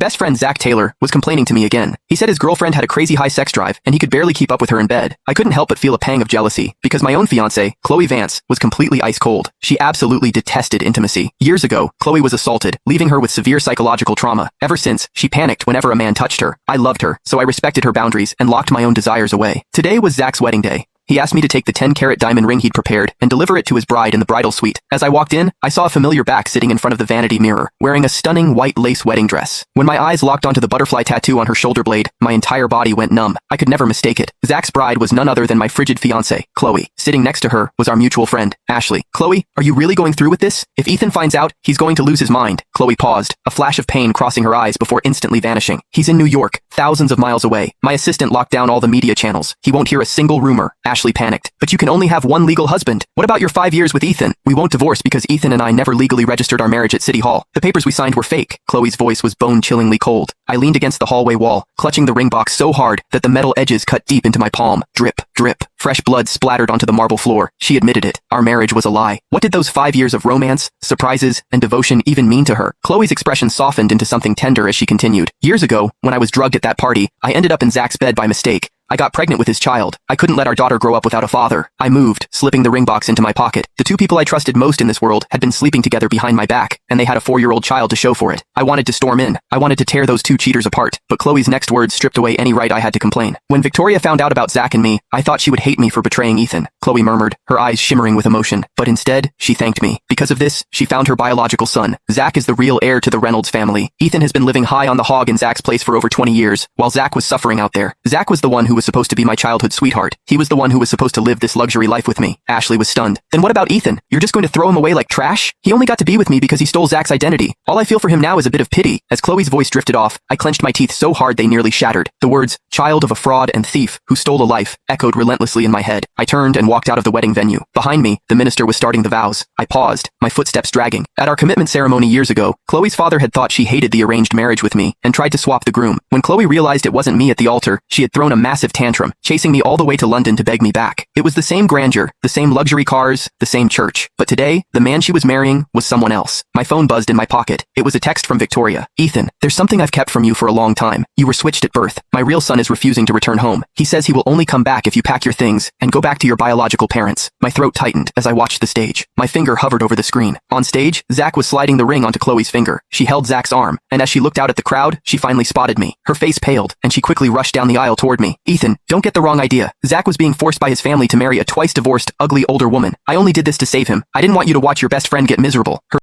Best friend Zach Taylor was complaining to me again. He said his girlfriend had a crazy high sex drive and he could barely keep up with her in bed. I couldn't help but feel a pang of jealousy because my own fiancée, Chloe Vance, was completely ice cold. She absolutely detested intimacy. Years ago, Chloe was assaulted, leaving her with severe psychological trauma. Ever since, she panicked whenever a man touched her. I loved her, so I respected her boundaries and locked my own desires away. Today was Zach's wedding day. He asked me to take the 10-carat diamond ring he'd prepared and deliver it to his bride in the bridal suite. As I walked in, I saw a familiar back sitting in front of the vanity mirror, wearing a stunning white lace wedding dress. When my eyes locked onto the butterfly tattoo on her shoulder blade, my entire body went numb. I could never mistake it. Zach's bride was none other than my frigid fiancée, Chloe. Sitting next to her was our mutual friend, Ashley. "Chloe, are you really going through with this? If Ethan finds out, he's going to lose his mind." Chloe paused, a flash of pain crossing her eyes before instantly vanishing. "He's in New York, thousands of miles away." My assistant locked down all the media channels. "He won't hear a single rumor." Ashley panicked. "But you can only have one legal husband. What about your 5 years with Ethan?" "We won't divorce because Ethan and I never legally registered our marriage at City Hall. The papers we signed were fake." Chloe's voice was bone-chillingly cold. I leaned against the hallway wall, clutching the ring box so hard that the metal edges cut deep into my palm. Drip, drip. Fresh blood splattered onto the marble floor. She admitted it. Our marriage was a lie. What did those 5 years of romance, surprises, and devotion even mean to her? Chloe's expression softened into something tender as she continued. "Years ago, when I was drugged at that party, I ended up in Zach's bed by mistake. I got pregnant with his child. I couldn't let our daughter grow up without a father." I moved, slipping the ring box into my pocket. The two people I trusted most in this world had been sleeping together behind my back, and they had a 4-year-old child to show for it. I wanted to storm in. I wanted to tear those two cheaters apart, but Chloe's next words stripped away any right I had to complain. "When Victoria found out about Zach and me, I thought she would hate me for betraying Ethan," Chloe murmured, her eyes shimmering with emotion. "But instead, she thanked me. Because of this, she found her biological son. Zach is the real heir to the Reynolds family. Ethan has been living high on the hog in Zach's place for over 20 years, while Zach was suffering out there. Zach was the one who was supposed to be my childhood sweetheart. He was the one who was supposed to live this luxury life with me." Ashley was stunned. "Then what about Ethan? You're just going to throw him away like trash? He only got to be with me because he stole Zach's identity. All I feel for him now is a bit of pity." As Chloe's voice drifted off, I clenched my teeth so hard they nearly shattered. The words, "child of a fraud and thief who stole a life," echoed relentlessly in my head. I turned and walked out of the wedding venue. Behind me, the minister was starting the vows. I paused, my footsteps dragging. At our commitment ceremony years ago, Chloe's father had thought she hated the arranged marriage with me and tried to swap the groom. When Chloe realized it wasn't me at the altar, she had thrown a massive tantrum, chasing me all the way to London to beg me back. It was the same grandeur, the same luxury cars, the same church. But today, the man she was marrying was someone else. My phone buzzed in my pocket. It was a text from Victoria. "Ethan, there's something I've kept from you for a long time. You were switched at birth. My real son is refusing to return home. He says he will only come back if you pack your things and go back to your biological parents." My throat tightened as I watched the stage. My finger hovered over the screen. On stage, Zach was sliding the ring onto Chloe's finger. She held Zach's arm, and as she looked out at the crowd, she finally spotted me. Her face paled, and she quickly rushed down the aisle toward me. "Ethan, don't get the wrong idea. Zach was being forced by his family to marry a twice-divorced, ugly older woman. I only did this to save him. I didn't want you to watch your best friend get miserable." Her